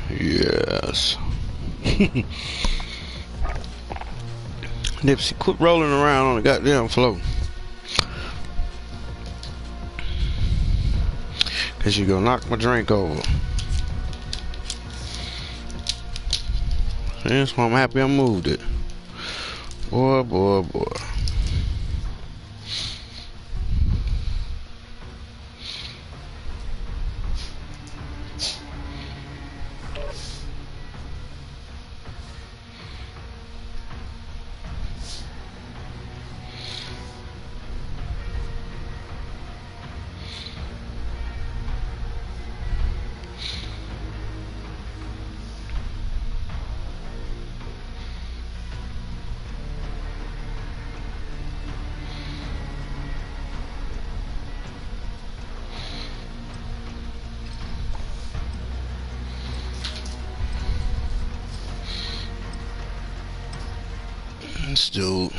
Yes. Nipsey, quit rolling around on the goddamn floor. Cause you gonna knock my drink over. That's why I'm happy I moved it. Boy, boy, boy. This dude.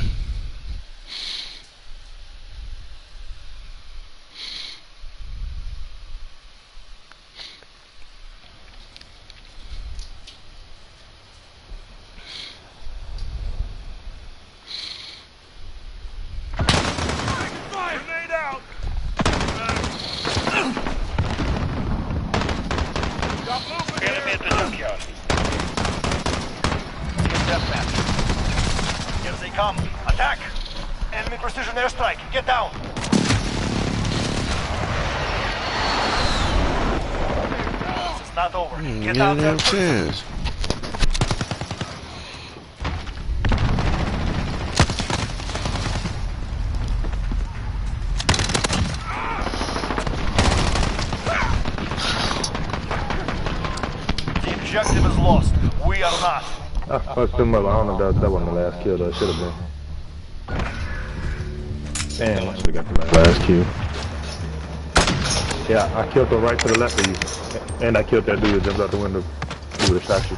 Come, attack! Enemy precision airstrike, get down! It's not over. Get down there. Chance. The objective is lost. We are not. I fucked him up. I don't know if that wasn't the last kill though. It should have been. Damn, I should have got the last kill. Yeah, I killed him right to the left of you. And I killed that dude that jumped out the window. He would have shot you.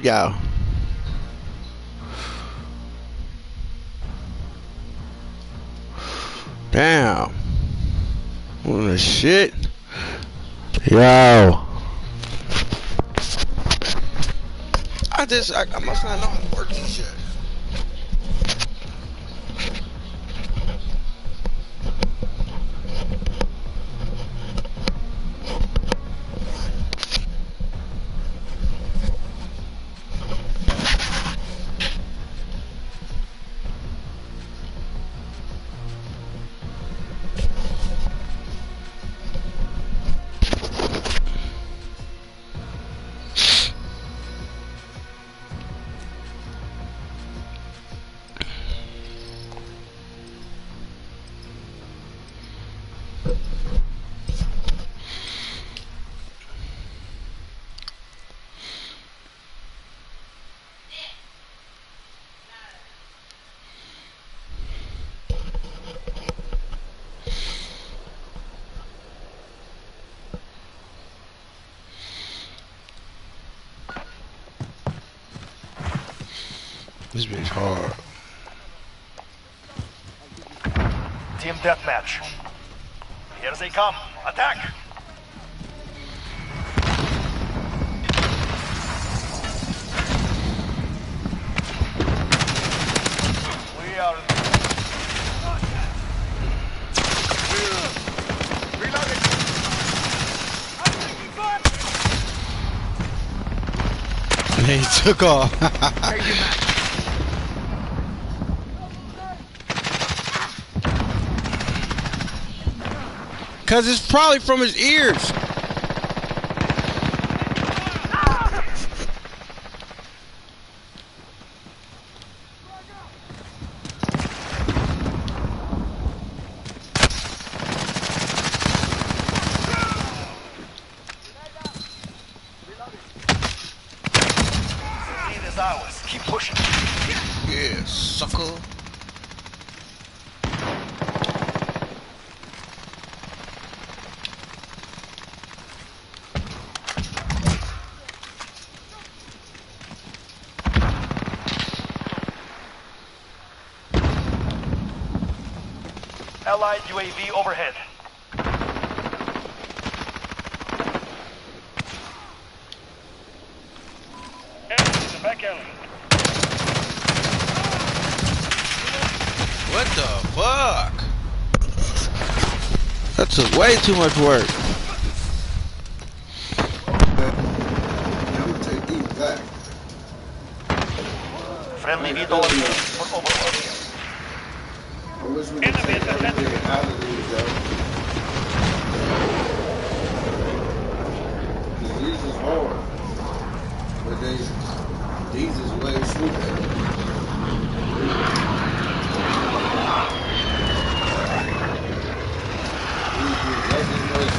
Yo. Damn. What the shit? Yo. I must not know how to work this shit. This bitch hard. Team deathmatch. Here they come. Attack! We are... Reloading! He took off. Cause it's probably from his ears. is ours. Keep pushing. Yeah, sucker. Allied UAV overhead. Enemies in the back alley. What the fuck? That took way too much work. I'm gonna take these back. Friendly vehicle for overload. I wish we could take everything out of these though. 'Cause these is hard. But these is way sweeter. These is just as much.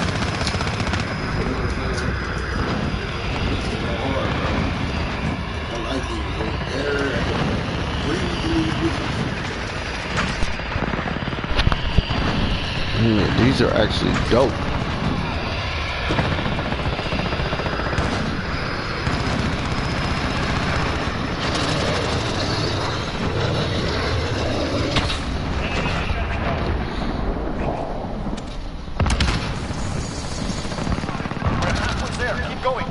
These is hard. I like these. They're better. Yeah, these are actually dope. What's there? Keep going.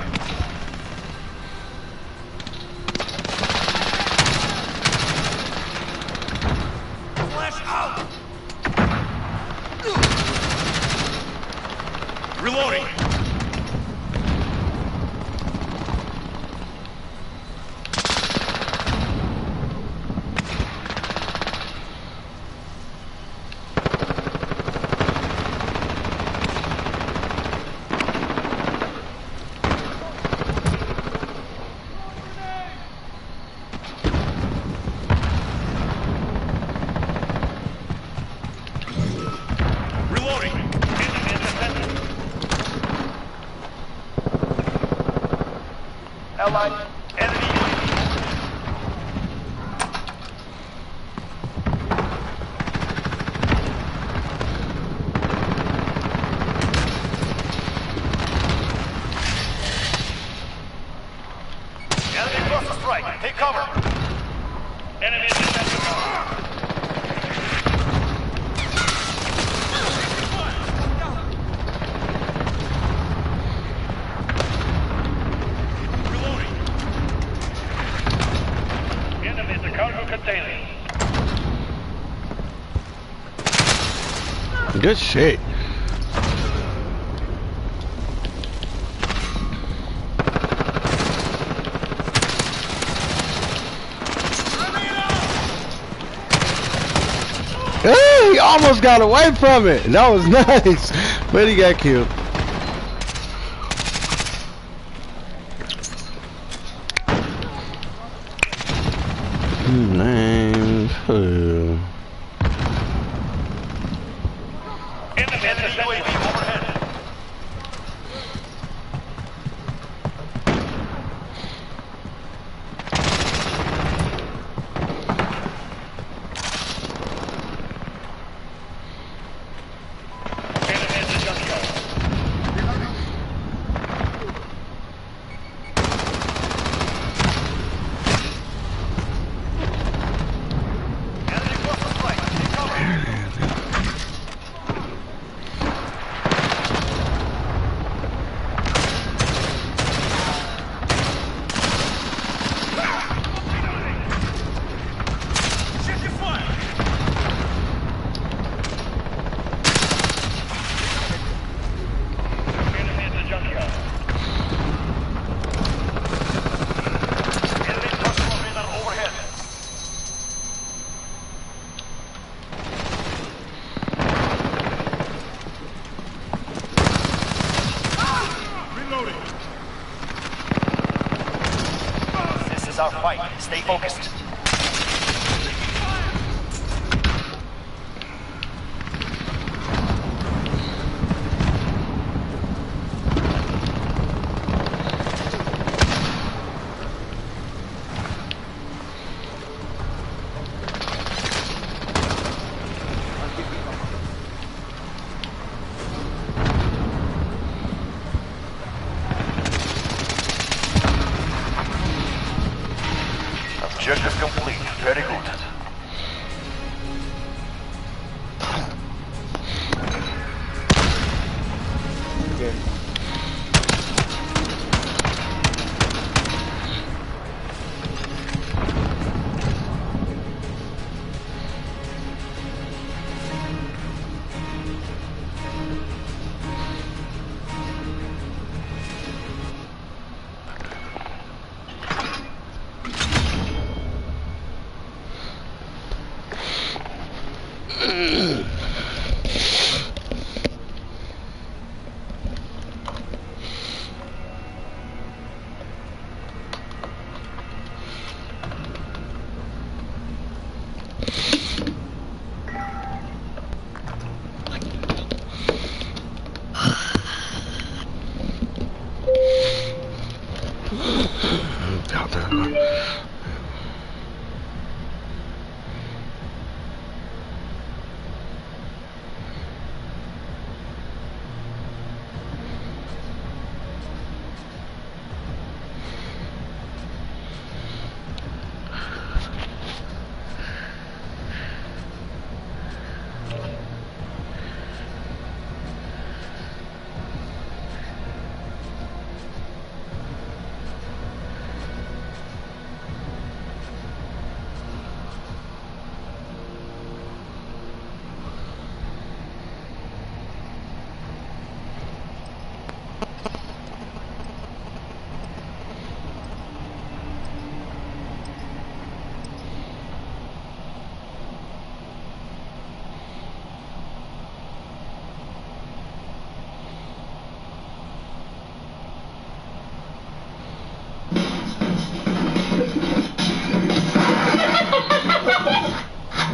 Flash out! Reloading! Reloading! Allied enemy enemy cluster strike. Take cover. Enemy intercepted. Cargo container. Good shit. Hey, he almost got away from it. That was nice, but he got killed. Name. Enemy UAV overhead. Enemy in the junkyard. Enemy cluster strike. Take cover. Shift your fire. Enemy in the junkyard. Enemy cluster radar overhead. Reloading. This is our fight. Stay focused. Objective complete. Very good. Out there.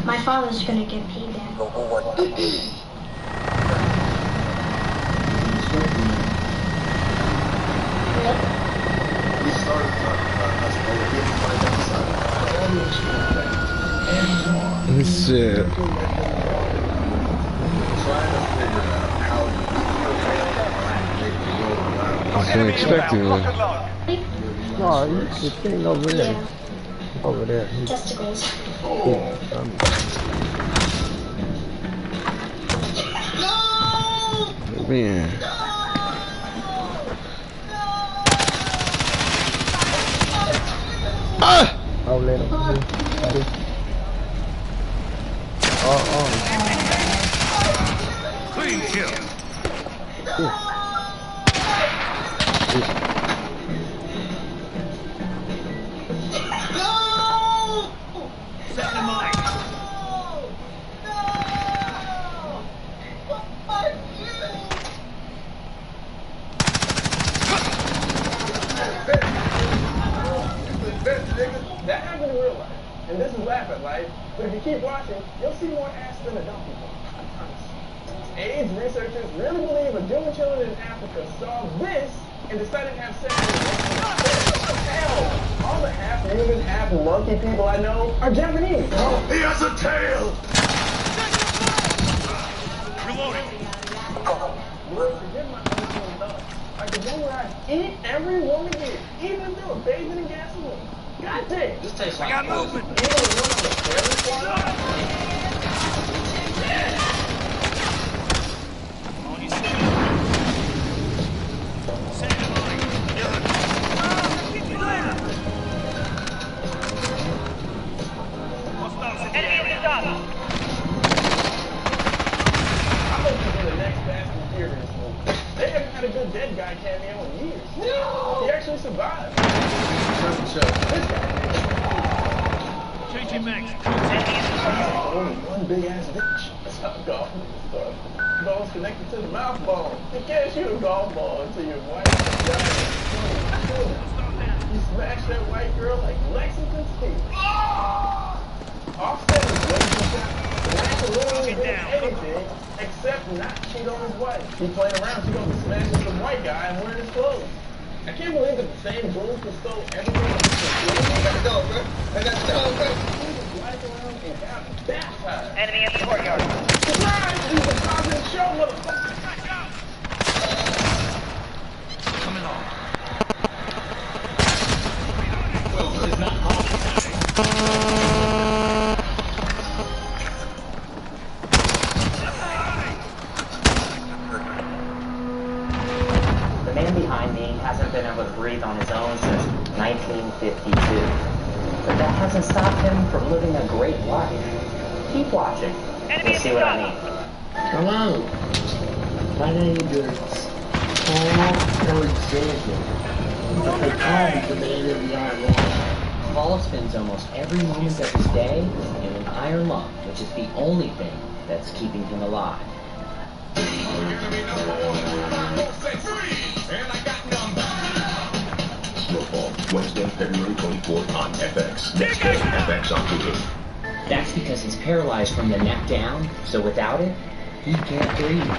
My father's gonna get paid back. Shit. I can't expect it, man. No, it's getting over there. Yeah. Over there. Testicles. Man. Ah! Oh, little. Clean kill. Set the mic. That happened in real life, and this is laugh at life, but if you keep watching, you'll see more ass than adult people. I promise. AIDS researchers really believe a doom children in Africa saw this and decided to have sex with hell. All the half-human, half-monkey people I know are Japanese. He has a tail. Reloading. Forgive my personal thoughts. Like the one where I eat every woman here, even if they were bathing in gasoline. God damn. This tastes I like got movement. You know the one on the trailer squad? I'm looking for the next Fast and Furious movie. They haven't had a good dead guy cameo in years. No! He actually survived. This guy. Changing max. Only one big ass bitch. That's how golf starts. Bone's connected to the mouth bone. You can't shoot a golf ball until your wife dies. You smash that white girl like Lexington Steel. Offset is way too shy. The man can literally do anything except not cheat on his wife. He playing around, she gonna be smashing some white guy and wearing his clothes. I can't believe that the same goons who stole everything. I got the dog, bro. I got the dog, bro. Enemy in the courtyard. Surprise! This is a positive show, motherfucker! Coming on. Well, it's not The man behind me hasn't been able to breathe on his own since 1952. But that hasn't stopped him from living a great life. Keep watching. You'll see what I mean. Hello. My name is Paul Alexander. I call the man in the iron lung. Paul spends almost every moment of his day in an iron lung, which is the only thing that's keeping him alive. Snowfall, Wednesday, February 24th on FX. Next day, FX on Hulu. That's because he's paralyzed from the neck down, so without it, he can't breathe.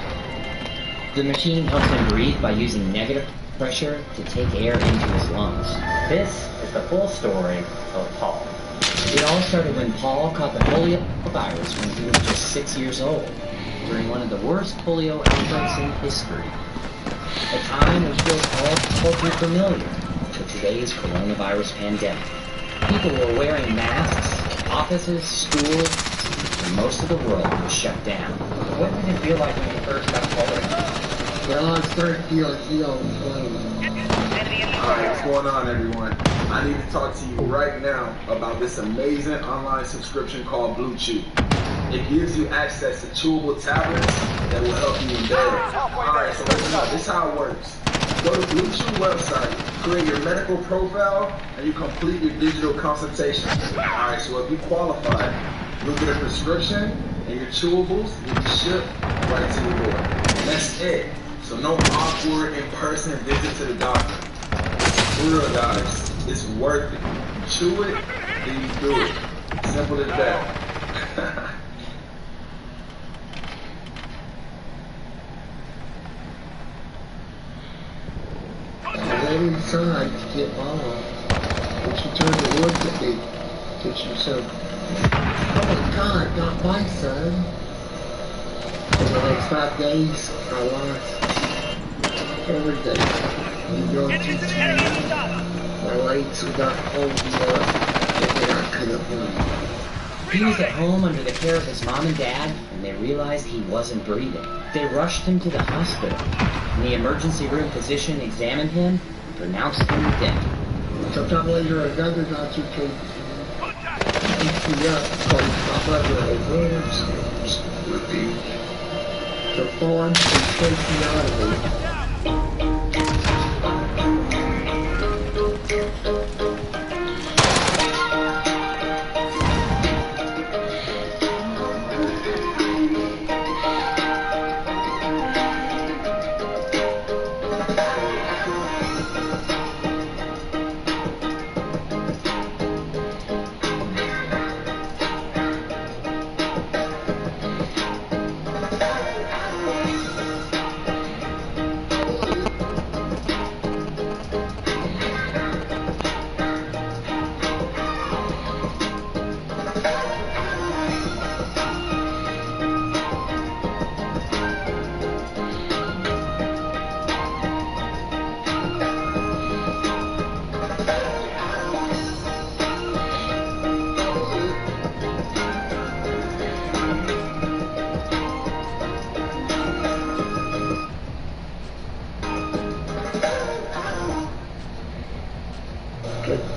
The machine helps him breathe by using negative pressure to take air into his lungs. This is the full story of Paul. It all started when Paul caught the polio virus when he was just 6 years old, during one of the worst polio outbreaks in history. A time which feels all too familiar to today's coronavirus pandemic. People were wearing masks, offices, schools, and most of the world was shut down. What did it feel like when you first got polio? Well, I started feeling Alright, what's going on, everyone? I need to talk to you right now about this amazing online subscription called Blue Chew. It gives you access to chewable tablets that will help you in bed. Alright, so listen up. This is how it works. Go to Blue Chew website, create your medical profile, and you complete your digital consultation. Alright, so if you qualify, you'll get a prescription, and your chewables will be shipped right to your door. And that's it. So no awkward in-person visit to the doctor. For real, guys, it's worth it. You chew it, then you do it. Simple as that. I went inside to get Mama, and she turned to look at me, and she said, "Oh my God, not my son." For the next 5 days, I lost everything. My legs would not hold me up, and then I couldn't move. He was at home under the care of his mom and dad, and they realized he wasn't breathing. They rushed him to the hospital, and the emergency room physician examined him and pronounced him dead. Sometime later, another doctor came picked me up, called my mother over with me to form and take me out of me.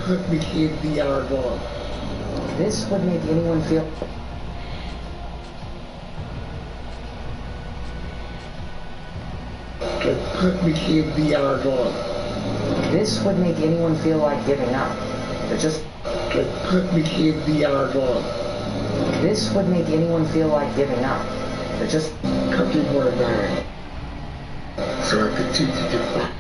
Put me in the hour long. This would make anyone feel... Put me in the hour long. This would make anyone feel like giving up. But just... Put me in the hour long. This would make anyone feel like giving up. But just... Cooking more nine. So I continue to fight.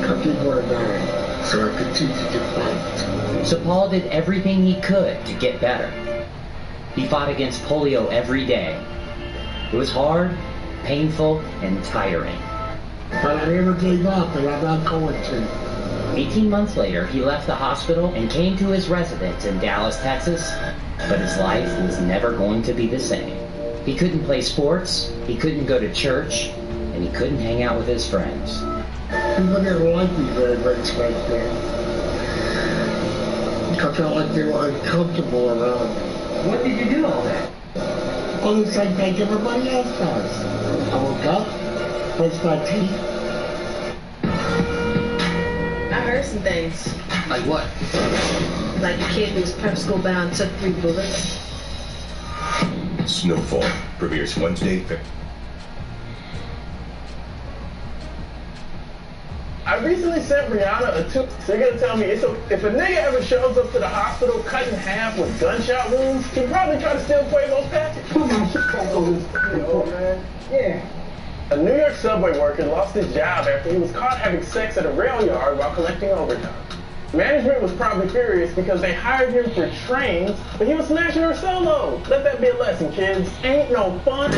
Cooking more nine. So I continued to fight. So Paul did everything he could to get better. He fought against polio every day. It was hard, painful, and tiring. But I never gave up, and I'm not going to. 18 months later, he left the hospital and came to his residence in Dallas, Texas. But his life was never going to be the same. He couldn't play sports, he couldn't go to church, and he couldn't hang out with his friends. People didn't like me very much back then. I felt like they were uncomfortable around me. What did you do all that? Oh, the same thing everybody else does. I woke up, brushed my teeth. I heard some things. Like what? Like the kid who was prep school bound took 3 bullets. Snowfall premieres Wednesday. I recently sent Rihanna a tip. So you're gonna tell me if a nigga ever shows up to the hospital cut in half with gunshot wounds, he'd probably try to steal Quavo's package. Man. Yeah. A New York subway worker lost his job after he was caught having sex at a rail yard while collecting overtime. Management was probably furious because they hired him for trains, but he was smashing her solo. Let that be a lesson, kids. Ain't no fun.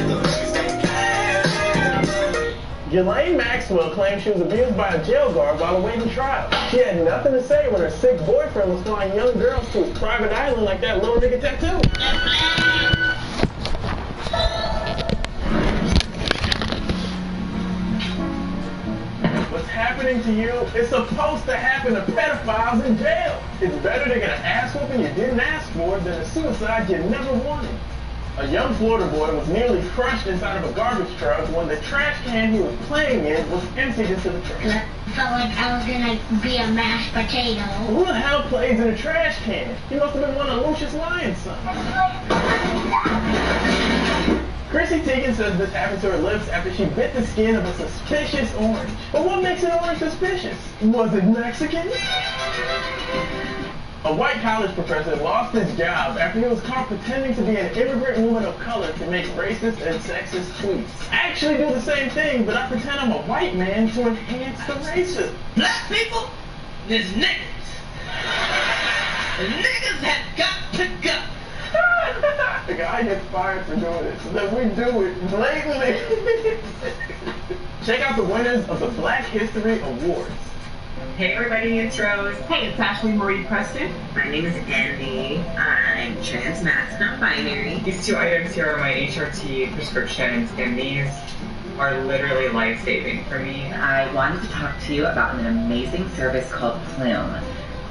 Ghislaine Maxwell claimed she was abused by a jail guard while awaiting trial. She had nothing to say when her sick boyfriend was flying young girls to his private island like that little nigga tattoo. What's happening to you is supposed to happen to pedophiles in jail. It's better to get an ass whooping you didn't ask for than a suicide you never wanted. A young Florida boy was nearly crushed inside of a garbage truck when the trash can he was playing in was emptied into the trash. I felt like I was gonna be a mashed potato. Who the hell plays in a trash can? He must have been one of Lucius Lyon's sons. Chrissy Teigen says this happened to her lips after she bit the skin of a suspicious orange. But what makes an orange suspicious? Was it Mexican? A white college professor lost his job after he was caught pretending to be an immigrant woman of color to make racist and sexist tweets. I actually do the same thing, but I pretend I'm a white man to enhance the racism. Black people, there's niggas. The niggas have got to go. The guy gets fired for doing it, so that we do it blatantly. Check out the winners of the Black History Awards. Hey everybody, intros. Hey, it's Ashley Marie Preston. My name is Andy. I'm trans, masked, non-binary. These 2 items here are my HRT prescriptions, and these are literally life-saving for me. I wanted to talk to you about an amazing service called Plume.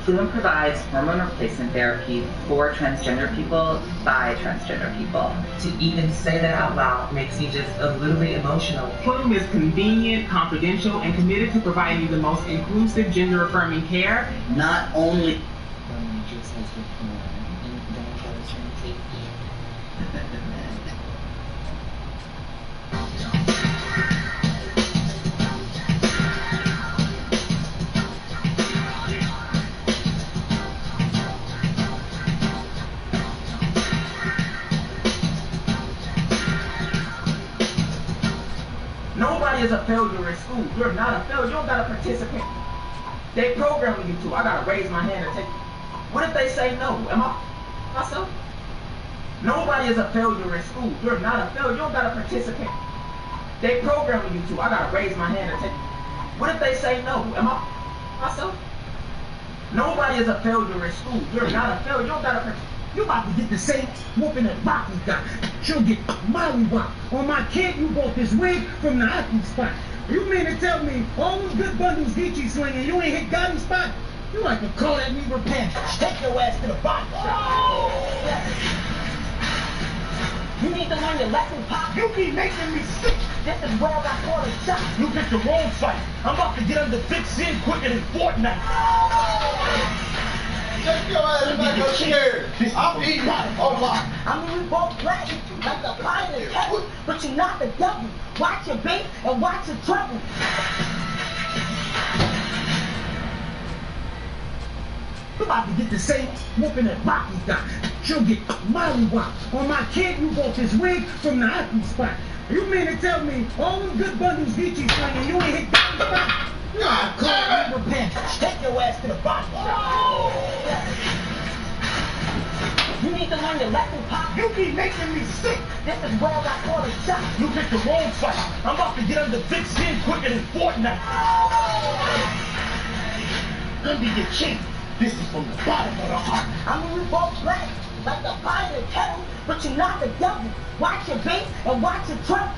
Plume provides hormone replacement therapy for transgender people by transgender people. To even say that out loud makes me just a little bit emotional. Plume is convenient, confidential, and committed to providing you the most inclusive, gender-affirming care. Not only... Nobody is a failure in school. You're not a failure. You don't gotta participate. They programming you to. I gotta raise my hand and take. What if they say no? Am I myself? Nobody is a failure in school. You're not a failure. You don't gotta participate. They programming you to. I gotta raise my hand and take. What if they say no? Am I myself? Nobody is a failure in school. You're not a failure. You don't gotta participate. You about to get the same whooping that Rocky got. She'll get mollywop. On my kid, you bought this wig from the hockey spot. You mean to tell me all those good bundles Geechee slinging, you ain't hit Gotti spot? You like to call that me repent. Take your ass to the bottom. You need to learn your lesson, Pop. You keep making me sick. This is where I got caught a shot. You picked the wrong fight. I'm about to get under thick sin quicker than Fortnite. Take your ass back upstairs. I'm eating. Oh my. I mean, we both black, like the pie and the kettle, but you're not the devil. Watch your bait and watch your trouble. You about to get the same whooping that Rocky got. She'll get mollywop. On my kid, you bought this wig from the hockey spot. You mean to tell me all those good bundles Geechee slinging, you ain't hit Gotti spot? God, call me repent. Take your ass to the bottom. You need to learn your lesson, Pop. You keep making me sick. This is where I got caught a shot. You picked the wrong fight. I'm about to get under thick skin quicker than Fortnite. Under your chin. This is from the bottom of the heart. I mean, we both black, like the pie and the kettle, but you're not the devil. Watch your bait and watch your trouble.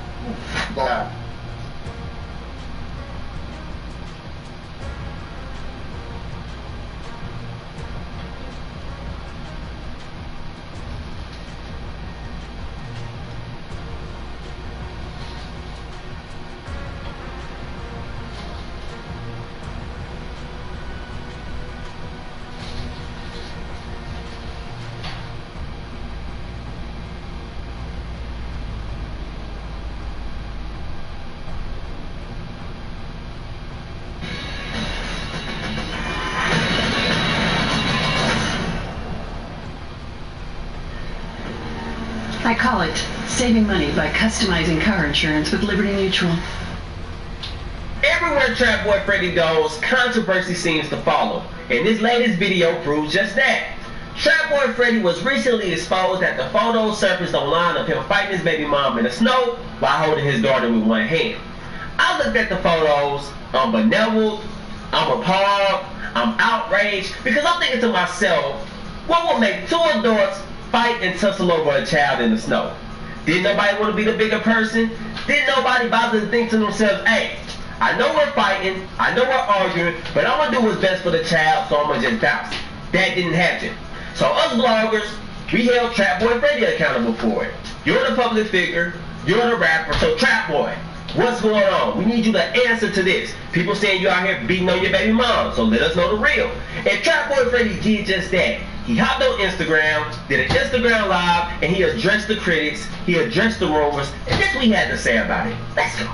I call it saving money by customizing car insurance with Liberty Mutual. Everywhere Trap Boy Freddy goes, controversy seems to follow, and this latest video proves just that. Trap Boy Freddy was recently exposed after photos surfaced online of him fighting his baby mom in the snow while holding his daughter with one hand. I looked at the photos, I'm benevolent, I'm appalled, I'm outraged, because I'm thinking to myself, what would make two adults fight and tussle over a child in the snow? Didn't nobody want to be the bigger person? Didn't nobody bother to think to themselves, hey, I know we're fighting, I know we're arguing, but I'm going to do what's best for the child, so I'm going to just bounce. That didn't happen. So us bloggers, we held Trap Boy Freddy accountable for it. You're the public figure, you're the rapper, so Trap Boy, what's going on? We need you to answer to this. People saying you out here beating on your baby mom, so let us know the real. And Trap Boy Freddy did just that. He hopped on Instagram, did an Instagram live, and he addressed the critics, he addressed the rumors, and this is what he had to say about it. Let's go.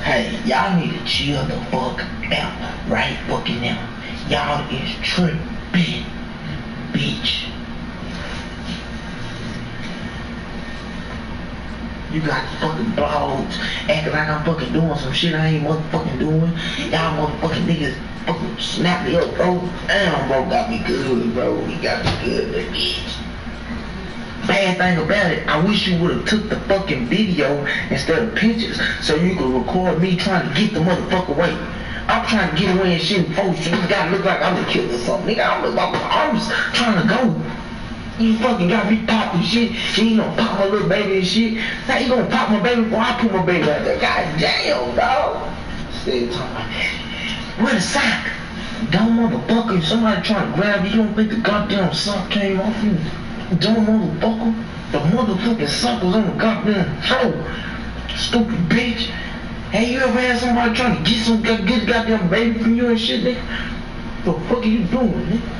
Hey, y'all need to chill the fuck out right fucking now. Y'all is tripping, bitch. You got fucking blogs acting like I'm fucking doing some shit I ain't motherfucking doing. Y'all motherfucking niggas fucking snap me up, bro. Damn, bro got me good, bro. He got me good, bitch. Bad thing about it, I wish you would've took the fucking video instead of pictures so you could record me trying to get the motherfucker away. I'm trying to get away and shit and folks, you gotta look like I'm the killer or something. Nigga, I'm just trying to go. You fucking got me popping shit. You ain't gonna pop my little baby and shit. Now you gonna pop my baby before I put my baby out there. God damn, dog. Still talking. Where the sock? Dumb motherfucker, if somebody trying to grab you, you don't think the goddamn sock came off you? Dumb motherfucker. The motherfucking sock was on the goddamn floor. Stupid bitch. Hey, you ever had somebody trying to get some good goddamn baby from you and shit, nigga? The fuck are you doing, nigga?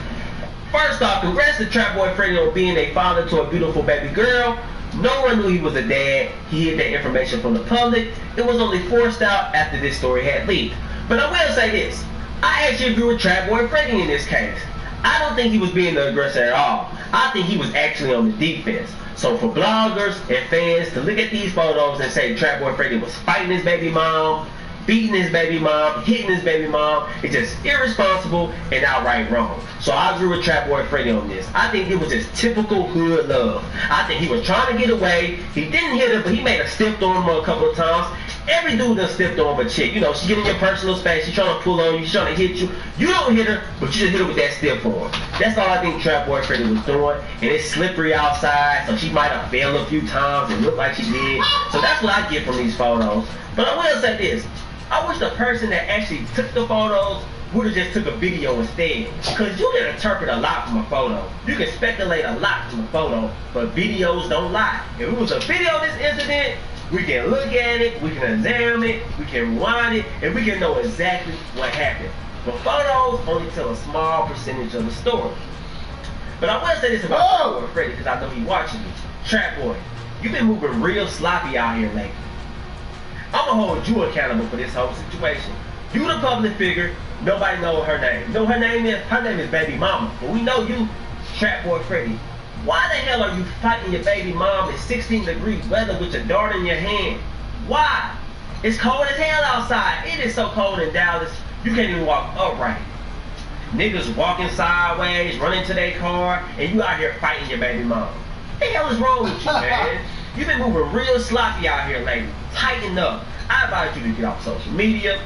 First off, congrats to Trap Boy Freddy on being a father to a beautiful baby girl. No one knew he was a dad. He hid that information from the public. It was only forced out after this story had leaked. But I will say this. I actually agree with Trap Boy Freddy in this case. I don't think he was being the aggressor at all. I think he was actually on the defense. So for bloggers and fans to look at these photos and say Trap Boy Freddy was fighting his baby mom, beating his baby mom, hitting his baby mom, it's just irresponsible and outright wrong. So I agree with Trap Boy Freddy on this. I think it was just typical hood love. I think he was trying to get away. He didn't hit her, but he made a stiff on him a couple of times. Every dude done stiffed on a chick. You know, she get in your personal space, she's trying to pull on you, she's trying to hit you. You don't hit her, but you just hit her with that stiff arm. That's all I think Trap Boy Freddy was doing. And it's slippery outside, so she might have failed a few times and looked like she did. So that's what I get from these photos. But I will say this. I wish the person that actually took the photos would have just took a video instead. Because you can interpret a lot from a photo. You can speculate a lot from a photo, but videos don't lie. If it was a video of this incident, we can look at it, we can examine it, we can rewind it, and we can know exactly what happened. But photos only tell a small percentage of the story. But I want to say this about Trap Boy Freddy, because I know he's watching me. Trap Boy, you've been moving real sloppy out here lately. I'm going to hold you accountable for this whole situation. You the public figure, nobody knows her name. You know her name is Baby Mama. But we know you, Trap Boy Freddy. Why the hell are you fighting your baby mom in 16-degree weather with your daughter in your hand? Why? It's cold as hell outside. It is so cold in Dallas, you can't even walk upright. Niggas walking sideways, running to their car, and you out here fighting your baby mom. What the hell is wrong with you, man? You've been moving real sloppy out here lately. Tighten up. I advise you to get off social media.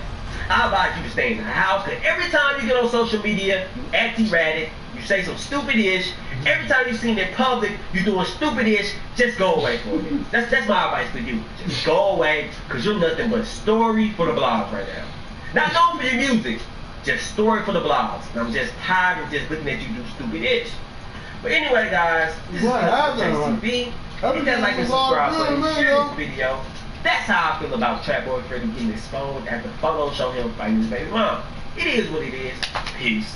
I advise you to stay in the house, because every time you get on social media, you act erratic, you say some stupid-ish. Every time you see me in public, you doing stupid-ish, just go away for a minute. That's my advice for you. Just go away, because you're nothing but story for the blogs right now. Not known for your music, just story for the blogs. And I'm just tired of just looking at you do stupid-ish. But anyway, guys, this is JCB. Hit that like and subscribe button, share this video. That's how I feel about Trap Boy Freddy getting exposed after photos show him fighting his baby mom. It is what it is. Peace.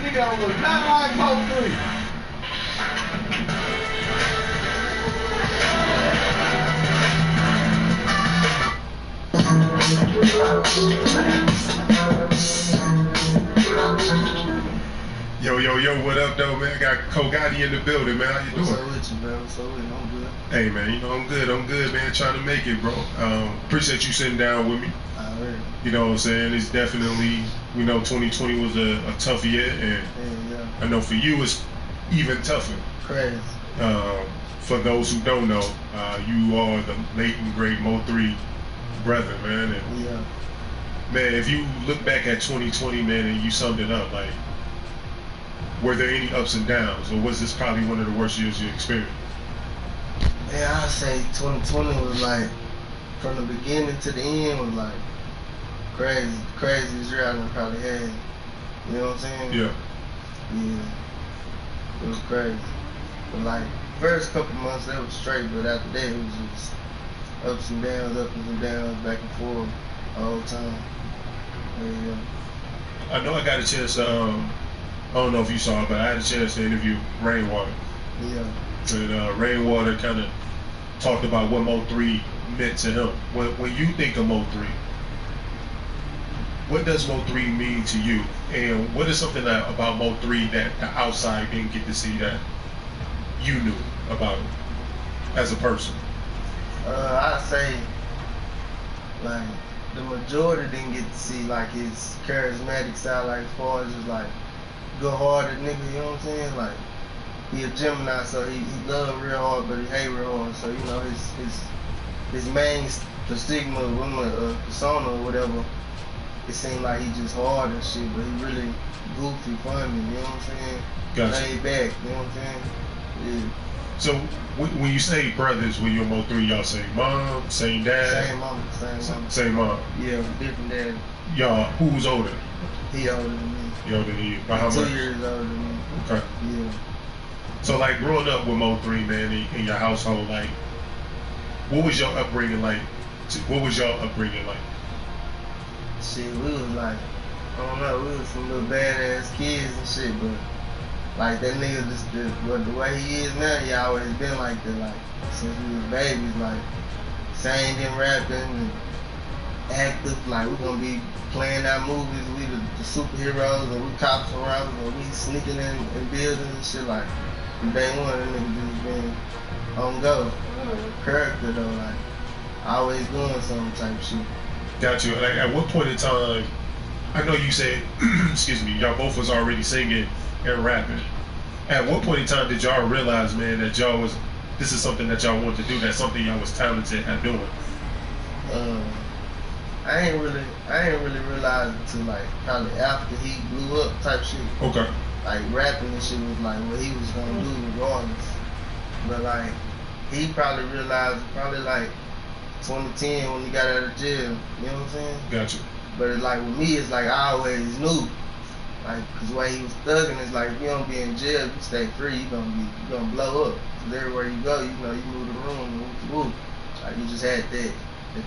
Nigga was not like Mo 3. yo, what up, though, man? Got Kogati in the building, man. How you doing? What's up with you, man? What's up with you? I'm good. Hey, man, you know, I'm good, man. Trying to make it, bro. Appreciate you sitting down with me. Alright. You know what I'm saying? It's definitely, we know 2020 was a tough year, and Yeah. I know for you it's even tougher. Crazy. For those who don't know, you are the late and great Mo3 brother, man. And Yeah. man, if you look back at 2020, man, and you summed it up, like, were there any ups and downs, or was this probably one of the worst years you experienced? Yeah, I'd say 2020 was like, from the beginning to the end was like craziest year I done probably had. You know what I'm saying? Yeah. Yeah. It was crazy. But like, first couple months that was straight, but after that it was just ups and downs, back and forth all the time. Yeah. I know I got a chance to, I don't know if you saw it, but I had a chance to interview Rainwater. Yeah. And Rainwater kind of talked about what Mo3 meant to him. When you think of Mo3, what does Mo3 mean to you? And what is something about Mo3 that the outside didn't get to see that you knew about him as a person? I'd say, like, the majority didn't get to see, like, his charismatic side, like, as far as just, like, good-hearted nigga, you know what I'm saying? Like, he a Gemini, so he love real hard, but he hate real hard. So, you know, his main stigma, persona or whatever, it seemed like he just hard and shit, but he really goofy, funny, you know what I'm saying? Gotcha. Laid back, you know what I'm saying? Yeah. So when you say brothers, when you're Mo3, y'all say mom, same dad? Same mom, Same mom. Yeah, different dad. Y'all, who's older? He older than me. He older than you. By how much? 2 years older than me. Okay. Yeah. So like growing up with Mo3, man, in your household, like, what was your upbringing like? Shit, we was like, I don't know, we was some little badass kids and shit, but like that nigga just the way he is now, he always been like that, like since we was babies, like singing, rapping, and active, like we gonna be playing our movies, we the superheroes, and we cops around, and we sneaking in buildings and shit, like from day one, that nigga just been on go. Character though, like always doing some type of shit. Got you. Like at what point in time, I know you said, excuse me, y'all both was already singing and rapping. At what point in time did y'all realize, man, that this is something that y'all wanted to do, that's something y'all was talented at doing? I ain't really realize until like probably after he blew up type shit. Okay. Like rapping and shit was like what he was gonna do regardless. But like he probably realized like 2010 when he got out of jail. You know what I'm saying? Gotcha. But it's like with me, it's like I always knew. Like, cause the way he was thugging, it's like if you don't be in jail, you stay free, you gonna blow up. Cause everywhere you go, you know, you move the room, whoop. Like you just had that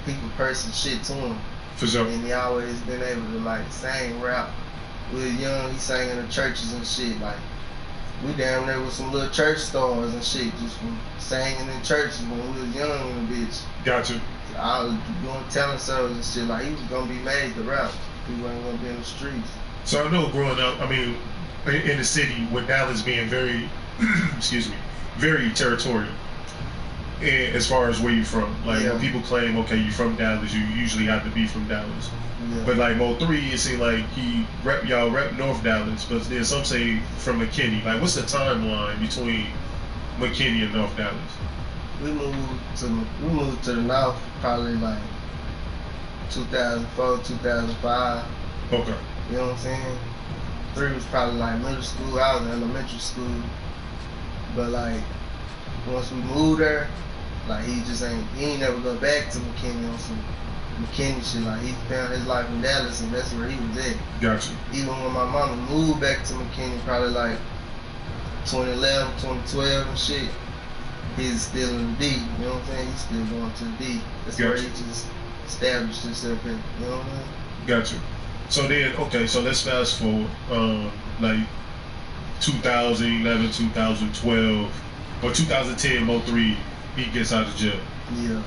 people person shit to him. For sure. And he always been able to like sing, rap. We were young, he sang in the churches and shit. Like we down there with some little church stars and shit, just from singing in churches when we was young and bitch. Gotcha. I was doing talent shows and shit. Like he was gonna be made to rap. He wasn't gonna be in the streets. So I know growing up, I mean, in the city, with Dallas being very, excuse me, very territorial, and as far as where you from. Like when people claim, okay, you from Dallas, you usually have to be from Dallas. Yeah. But like Mo3, it seemed like y'all rep North Dallas, but then some say from McKinney. Like what's the timeline between McKinney and North Dallas? We moved to the North probably like 2004, 2005. Okay. You know what I'm saying? 3 was probably like middle school, I was in elementary school. But like, once we moved there, like he ain't never go back to McKinney on some McKinney shit. Like he found his life in Dallas and that's where he was at. Gotcha. Even when my mama moved back to McKinney probably like 2011, 2012 and shit, he's still in the D, you know what I'm saying? He's still going to the D. That's gotcha. Where he just established himself in, you know what I mean? Gotcha. So then, okay, so let's fast forward, like 2011, 2012, or 2010, Mo3, he gets out of jail. Yeah.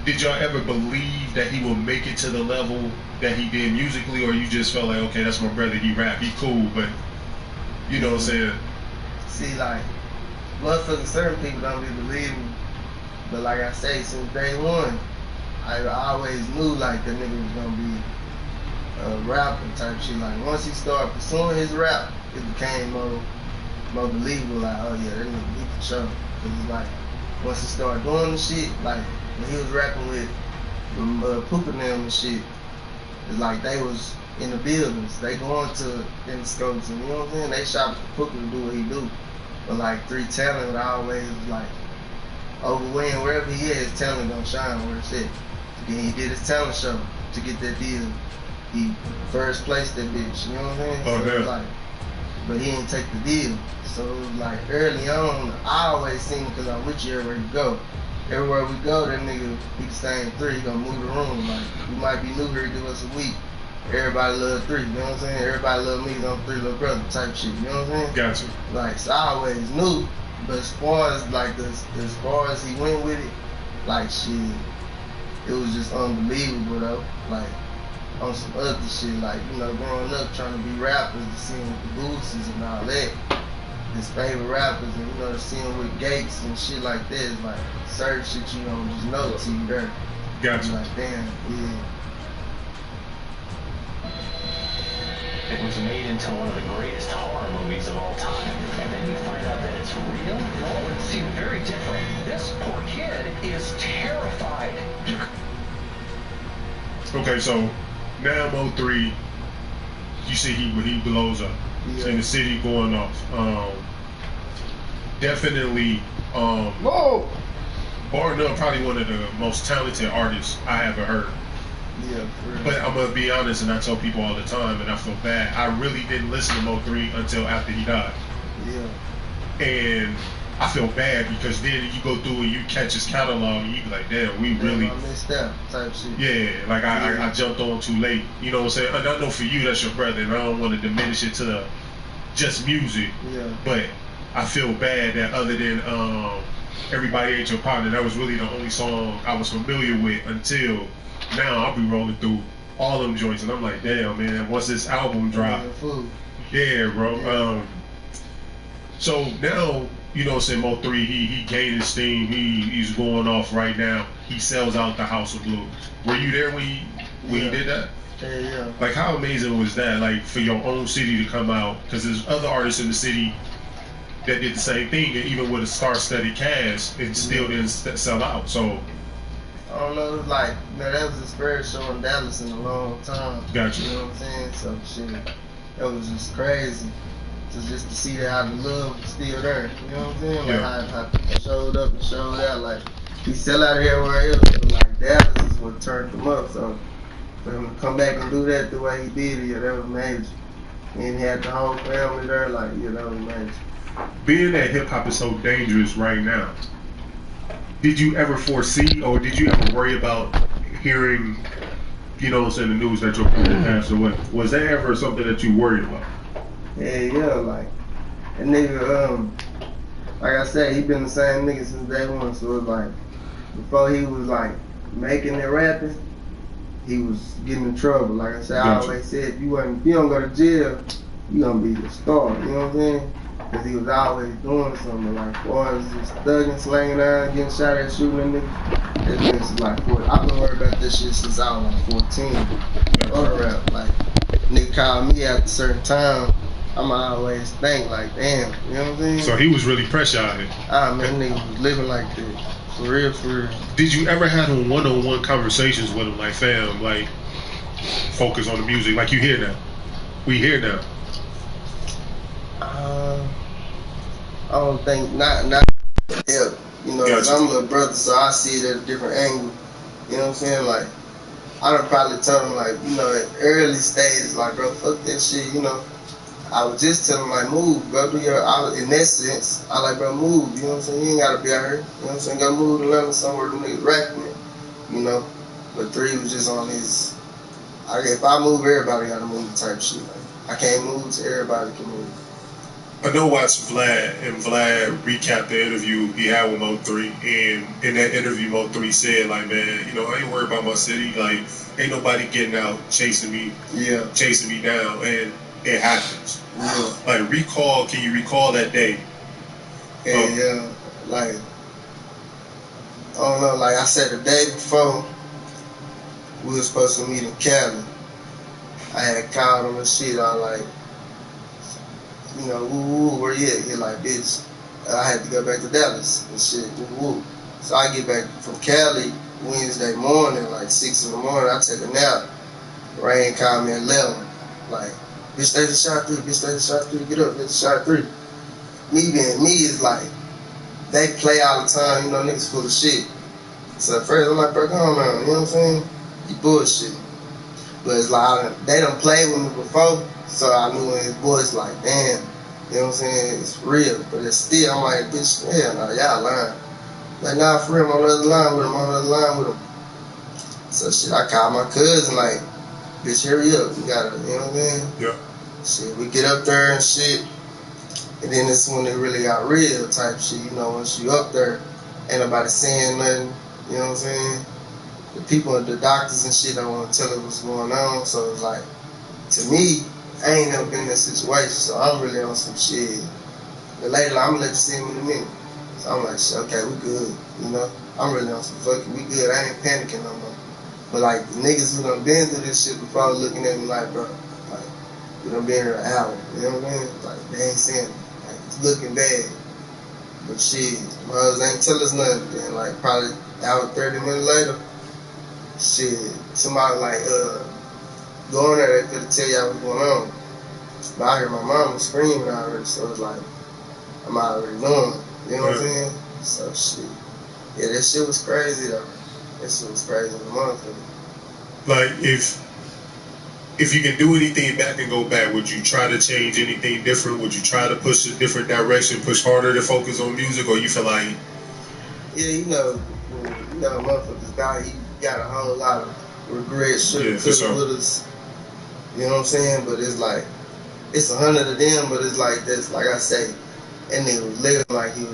Did y'all ever believe that he will make it to the level that he did musically, or you just felt like, okay, that's my brother, he rap, he cool, but You know what I'm saying? See, like, motherfucking certain people don't be believing, but like I say, since day one, I always knew like the nigga was gonna be a rapper type shit. Like once he started pursuing his rap, it became more believable. Like, oh yeah, that nigga he for sure. Cause it's like once he started doing the shit, like when he was rapping with Poop and them and shit, it's like they was in the buildings. They going to Endoscopes and you know what I'm saying? They shop for Poop to do what he do. But like 3 Talent would always like overwhelm wherever he is, his talent gonna shine where it's at. Then he did his talent show to get that deal. He first placed that bitch, you know what I'm saying? Oh, so like, but he didn't take the deal. So it was like early on, I always seen because I'm with you everywhere you go. Everywhere we go, that nigga, he can stay in 3, he gonna move the room. Like, we might be new here, do us a week. Everybody love 3, you know what I'm saying? Everybody love me, I'm 3 little brother type shit, you know what I'm saying? Gotcha. Like, so I always knew, but as far as like as far as he went with it, like shit, it was just unbelievable though. Like on some other shit, like, you know, growing up trying to be rappers and seeing with the Boosies and all that. His favorite rappers and you know, seeing with Gates and shit like that is like certain shit you don't just know till you there. Gotcha. Like damn, yeah. It was made into one of the greatest horror movies of all time. And then you find out that it's real? Well, it seemed very different. This poor kid is terrified. Okay, so now Mo3, you see he blows up. Yeah. In the city going off. Definitely whoa! Bar none, probably one of the most talented artists I ever heard. Yeah, for real. But I'm gonna be honest, and I tell people all the time, and I feel bad. I really didn't listen to Mo3 until after he died. Yeah. And I feel bad because then you go through and you catch his catalog and you be like, damn, we really I missed that type shit. Yeah, like I jumped on too late. You know what I'm saying? I know for you that's your brother, and I don't want to diminish it to just music. Yeah. But I feel bad that other than Everybody Ain't Your Partner, that was really the only song I was familiar with until now. I'll be rolling through all them joints and I'm like, damn man, once this album dropped, yeah, bro. Yeah. So now, you know what I'm saying, Mo3, he gained his steam, he's going off right now. He sells out the House of Blues. Were you there when he did that? Yeah. Like, how amazing was that, like, for your own city to come out? Because there's other artists in the city that did the same thing, and even with a star-studded cast, it still didn't sell out, so. I don't know, it was like, man, that was his first show in Dallas in a long time. Gotcha. You know what I'm saying? So, shit, that was just crazy. Just to see that how the love was still there. You know what I'm saying? Like, how people showed up and showed out. Like, he sell out everywhere else, but like, Dallas is what turned him up, so. For him to come back and do that the way he did it, yeah, that was major. And he had the whole family there, like, yeah, that was major. Being that hip hop is so dangerous right now, did you ever foresee or did you ever worry about hearing, you know what I'm saying, the news that your brother passed away? Was that ever something that you worried about? Yeah, like, that nigga, like I said, he been the same nigga since day one, so it's like, before he was like making it rapping, he was getting in trouble. Like I said, I always said, if you don't go to jail, you gonna be the star, you know what I'm saying? Because he was always doing something, like, as far as just thugging, slanging down, getting shot at, shooting a nigga. That nigga's like 40. I've been worried about this shit since I was like 14. Other rap, like, nigga called me at a certain time, I'ma always think, like, damn, you know what I'm saying? So he was really pressurized. Ah, man, nigga was living like that. For real, for real. Did you ever have one-on-one conversations with him, like, fam, like, focus on the music, like you hear now? We hear now. I don't think, not yeah, you know, cause I'm a little brother, so I see it at a different angle. You know what I'm saying? Like, I done probably told him, like, you know, at early stages, like, bro, fuck that shit, you know. I would just tell him, like, move, go do your, in that sense, I like, bro, move, you know what I'm saying? You ain't gotta be out here, you know what I'm saying? Go move to London somewhere them niggas rapping it, you know? But 3 was just on his, if I move, everybody gotta move type shit. Like, I can't move till everybody can move. I know watch Vlad, and Vlad recapped the interview he had with Mo3, and in that interview Mo3 said, like, man, you know, I ain't worried about my city, like, ain't nobody getting out chasing me down, and it happens. Yeah. Like can you recall that day? And like, I don't know, like I said, the day before, we were supposed to meet in Cali. I had called him and shit. I was like, you know, woo, where you at? He like, bitch, I had to go back to Dallas and shit, woo. So I get back from Cali Wednesday morning, like 6 in the morning. I take a nap. Rain called me at 11. Like, bitch, stay the shot 3, bitch, stay the shot 3, get up, get the shot 3. Me being me is like, they play all the time, you know, niggas full of shit. So at first I'm like, bro, come on, man, you know what I'm saying? You bullshit. But it's like, they done played with me before, so I knew in his voice, like, damn, you know what I'm saying? It's real. But it's still, I'm like, bitch, hell no, y'all lying. Like, nah, for real, I'm on the other line with him, I'm on the other line with him. So shit, I called my cousin, like, bitch, hurry up, you gotta, you know what I mean? Yeah. Shit, we get up there and shit, and then this when it really got real type shit, you know, once you up there, ain't nobody saying nothing, you know what I'm saying? The people, the doctors and shit don't want to tell us what's going on, so it's like, to me, I ain't never been in that situation, so I'm really on some shit. But later, I'm gonna let you see him in a minute. So I'm like, shit, okay, we good, you know? I'm really on some fucking, we good, I ain't panicking no more. But like, the niggas who done been through this shit before looking at me like, bro, like, we done been here an hour, you know what I mean? Like, they ain't saying it. Like, it's looking bad. But shit, mothers ain't tell us nothing. Then like, probably an hour, 30 minutes later, shit, somebody like, going there, they could tell y'all what's going on. But I heard my mama screaming already, so it's like, I'm already knowing, you know what I'm saying? So shit. Yeah, that shit was crazy though. That shit was crazy in the motherfucker. Like, if you can do anything back and go back, would you try to change anything different? Would you try to push a different direction, push harder to focus on music, or you feel like... Yeah, you know, motherfuckers die, he got a whole lot of regrets, should have, with us. You know what I'm saying? But it's like, it's 100 of them, but it's like this, like I say, and they was living like he was